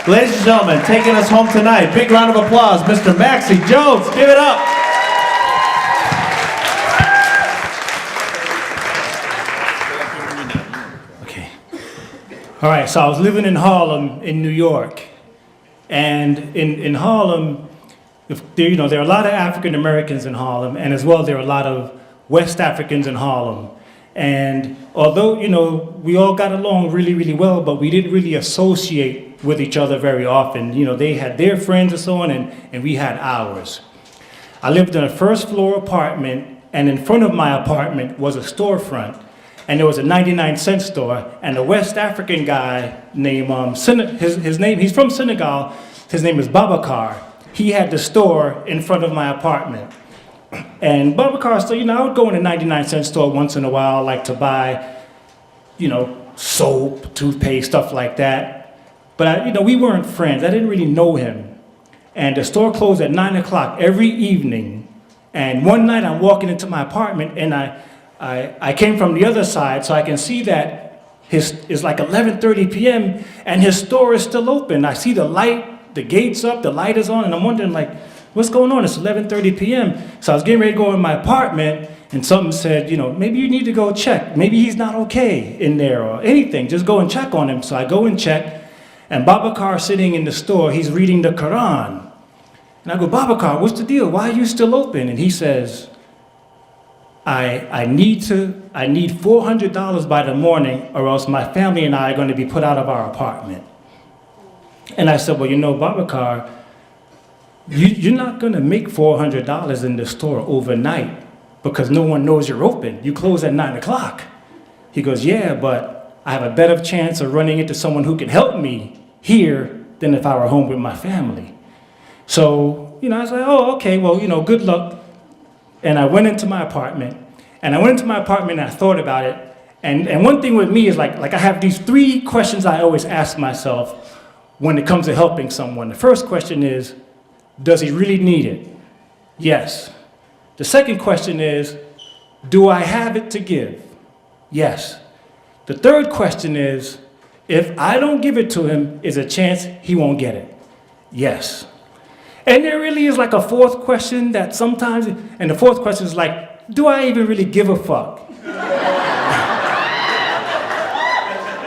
Ladies and gentlemen, taking us home tonight, big round of applause, Mr. Maxie Jones. Give it up. Okay. All right, so I was living in Harlem in New York. And in Harlem, there are a lot of African Americans in Harlem, and as well there are a lot of West Africans in Harlem. And although, we all got along really, really well, but we didn't really associate with each other very often. They had their friends and so on, and we had ours. I lived in a first floor apartment, and in front of my apartment was a storefront, and there was a 99-cent store, and a West African guy named, he's from Senegal, his name is Babacar. He had the store in front of my apartment. And Babacar, so, I would go in a 99-cent store once in a while, like to buy, soap, toothpaste, stuff like that. But, we weren't friends. I didn't really know him. And the store closed at 9 o'clock every evening. And one night I'm walking into my apartment, and I came from the other side, so I can see that it's like 11:30 p.m., and his store is still open. I see the light, the gate's up, the light is on, and I'm wondering, what's going on? It's 11:30 p.m. So I was getting ready to go in my apartment, and something said, maybe you need to go check. Maybe he's not okay in there or anything. Just go and check on him. So I go and check, and Babacar sitting in the store, he's reading the Quran. And I go, Babacar, what's the deal? Why are you still open? And he says, I need $400 by the morning, or else my family and I are going to be put out of our apartment. And I said, well, Babacar, you're not going to make $400 in the store overnight because no one knows you're open. You close at 9 o'clock. He goes, yeah, but I have a better chance of running into someone who can help me here than if I were home with my family. So, I was like, oh, okay, well, good luck. And I went into my apartment, and I thought about it. And one thing with me is like I have these 3 questions I always ask myself when it comes to helping someone. The first question is, does he really need it? Yes. The second question is, do I have it to give? Yes. The third question is, if I don't give it to him, is a chance he won't get it? Yes. And there really is like a fourth question that sometimes, and the fourth question is like, do I even really give a fuck?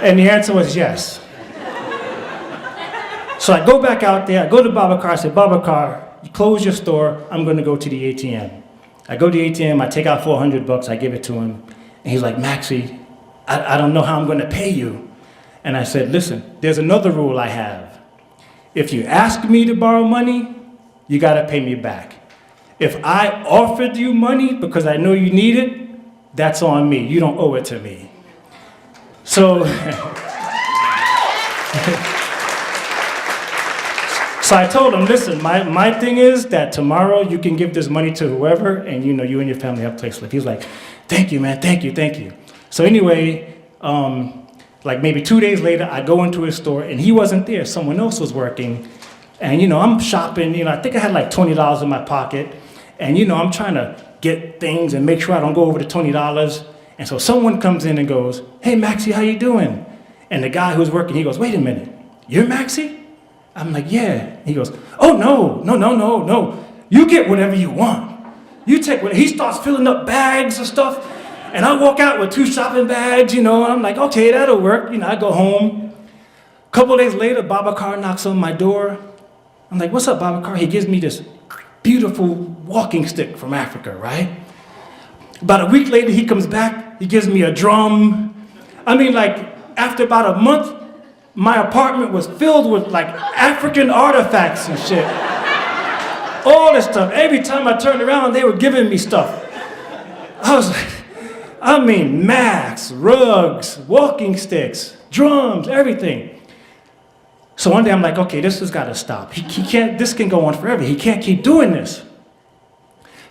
And the answer was yes. So I go back out there, I go to Babacar, I say, Babacar, you close your store, I'm gonna go to the ATM. I go to the ATM, I take out $400, I give it to him, and he's like, Maxie, I don't know how I'm gonna pay you. And I said, listen, there's another rule I have. If you ask me to borrow money, you gotta pay me back. If I offered you money because I know you need it, that's on me, you don't owe it to me. So, so I told him, listen, my thing is that tomorrow you can give this money to whoever, and you and your family have a place to live. He was like, thank you, man, thank you. So anyway, like maybe 2 days later, I go into his store, and he wasn't there. Someone else was working, and I'm shopping. I think I had like $20 in my pocket, and I'm trying to get things and make sure I don't go over the $20. And so someone comes in and goes, hey, Maxie, how you doing? And the guy who's working, he goes, wait a minute, you're Maxie? I'm like, yeah. He goes, oh, no. You get whatever you want. You take what, he starts filling up bags of stuff, and I walk out with 2 shopping bags, and I'm like, okay, that'll work. I go home. A couple of days later, Babacar knocks on my door. I'm like, what's up, Babacar? He gives me this beautiful walking stick from Africa, right? About a week later, he comes back, he gives me a drum. After about a month, my apartment was filled with African artifacts and shit. All this stuff. Every time I turned around, they were giving me stuff. I was like, mats, rugs, walking sticks, drums, everything. So one day I'm like, okay, this has got to stop. He can't, this can go on forever. He can't keep doing this.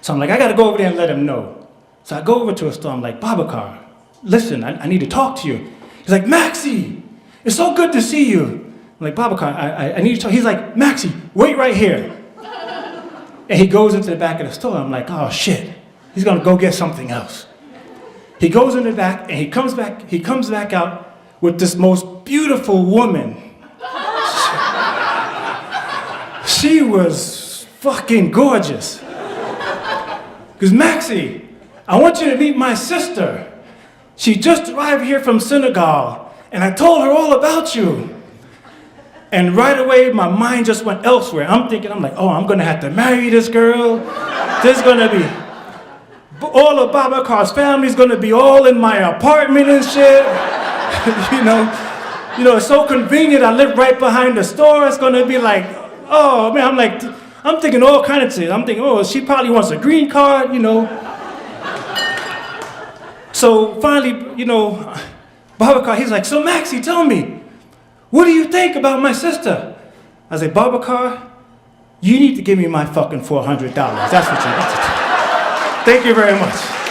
So I'm like, I got to go over there and let him know. So I go over to a store, I'm like, Babacar, listen, I need to talk to you. He's like, Maxie, it's so good to see you. I'm like, Babacar, I need to talk. He's like, Maxie, wait right here. And he goes into the back of the store. I'm like, oh shit, he's gonna go get something else. He goes in the back, and he comes back out with this most beautiful woman. She was fucking gorgeous. Because Maxie, I want you to meet my sister. She just arrived here from Senegal, and I told her all about you. And right away, my mind just went elsewhere. I'm like, oh, I'm gonna have to marry this girl. There's gonna be, all of Babacar's family's gonna be all in my apartment and shit. you know, it's so convenient. I live right behind the store. It's gonna be like, oh man, I'm thinking all kinds of shit. I'm thinking, oh, she probably wants a green card, So finally, Babacar, he's like, so Maxie, tell me, what do you think about my sister? I said, Babacar, you need to give me my fucking $400. That's what you need to do. Thank you very much.